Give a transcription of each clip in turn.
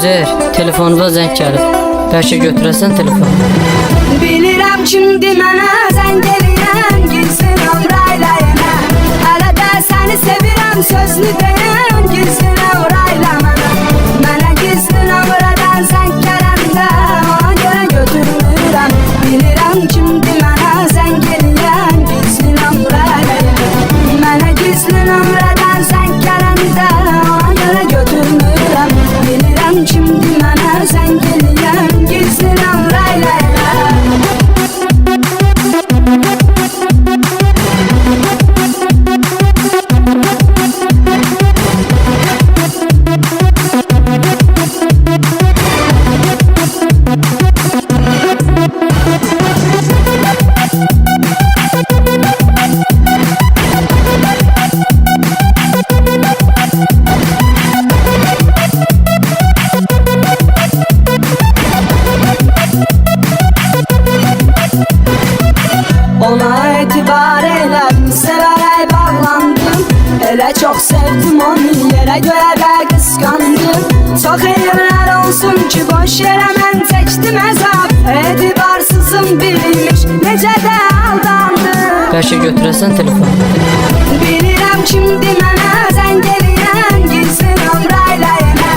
Üzeyir, telefonuna zəng gəlib. Bəlkə götürəsən telefonu. Bilirəm kimdir mənə zəng eləyən, gizli nömrəylə yenə. Hələ də səni sevirəm sözünü deyən, gizli nömrəylə mənə. Mənə gizli nömrədən zəng gələndə ona görə götürmürəm. Bilirəm kimdir mənə zəng eləyən, gizli nömrəylə yenə. Mənə gizli nömrədən zəng gələndə ona görə götürmürəm. Bilirəm kimdir mənə zəng eləyən, gizli nömrəylə yenə. Ona etibar elədim, sevərək bağlandım. Elə çox sevdim onu, yerə göyə də qısqandım. Çox elmlər olsun ki, boş yerə mən çəkdim əzab. Etibarsızım bilmiş, necə də aldandım. Bəlkə götürəsən telefonu. Bilirəm kimdir mənə zəng eləyən, gizli nömrəylə yenə.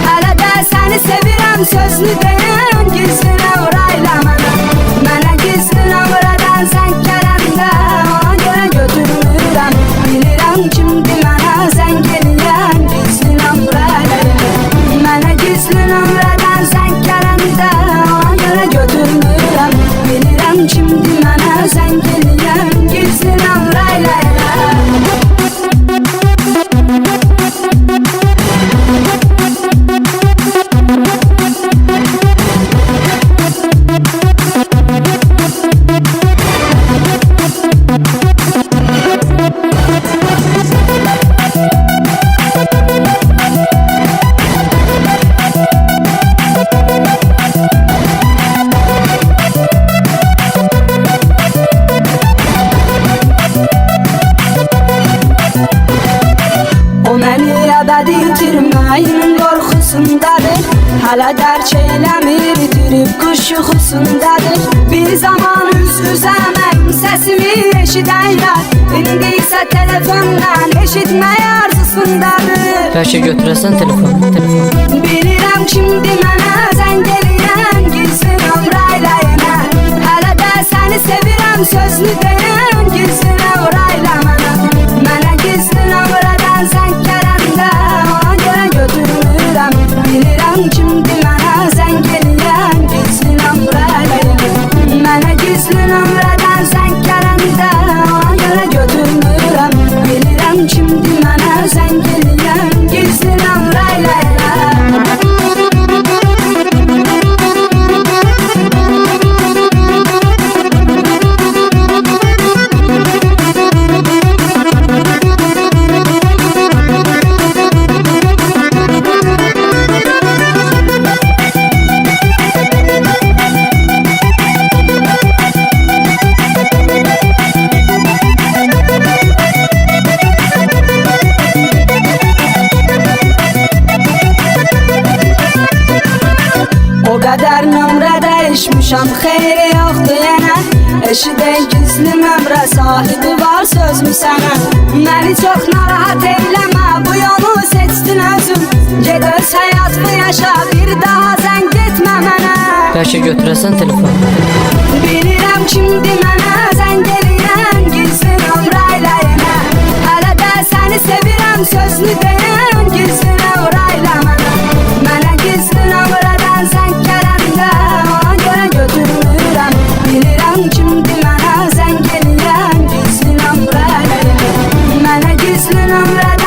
Hələ də səni sevirəm sözünü deyən, gizli nömrəylə mənə. Mənə gizli nömrədən zəng gələndə ona görə götürmürəm. Bilirəm kimdir mənə zəng eləyən, gizli nömrəylə yenə. Mənə gizli nömrədən zəng gələndə ona görə götürmürəm. Bilirəm kimdir mənə zəng eləyən, gizli nömrəylə yenə. O məni əbədi itirməyin qorxusundadır. Hələ dərk eləmir, itirib quş yuxusundadır. Bir zaman üz-üzə mənim səsimi eşidənlər, İndi isə telefondan eşitmək arzusundadır. Bəlkə götürəsən telefonu. Bilirəm kimdir mənə zəng eləyən, gizli nömrəylə yenə. Hələ də səni sevirəm sözünü deyən, gizli nömrəylə mənə. Mənə gizli nömrədən zəng gələndə ona görə götürmürəm. Bilirəm kimdir mənə zəng eləyən, gizli nömrəylə yenə. Mənə gizli nömrədən zəng gələndə ona görə götürmürəm. Bilirəm kimdir mənə zəng eləyən, gizli nömrəylə yenə. O qədər nömrə dəyişmişəm, xeyri yoxdur yenə. Eşidən gizli nömrə sahibi var sözmü sənə. Məni çox narahat eyləmə, bu yolu seçdin özün. Ged öz həyatını yaşa, bir daha zəng etmə mənə. Bəlkə götürəsən telefonu. Bilirəm kimdir mənə zəng eləyən, gizli nömrəylə yenə. Hələ də səni sevirəm sözünü deyən, gizli nömrəylə mənə. Mənə gizli nömrədən zəng gələndə ona görə götürmürəm. Bilirəm kimdir mənə zəng eləyən, gizli nömrəylə yenə. Mənə gizli nömrədən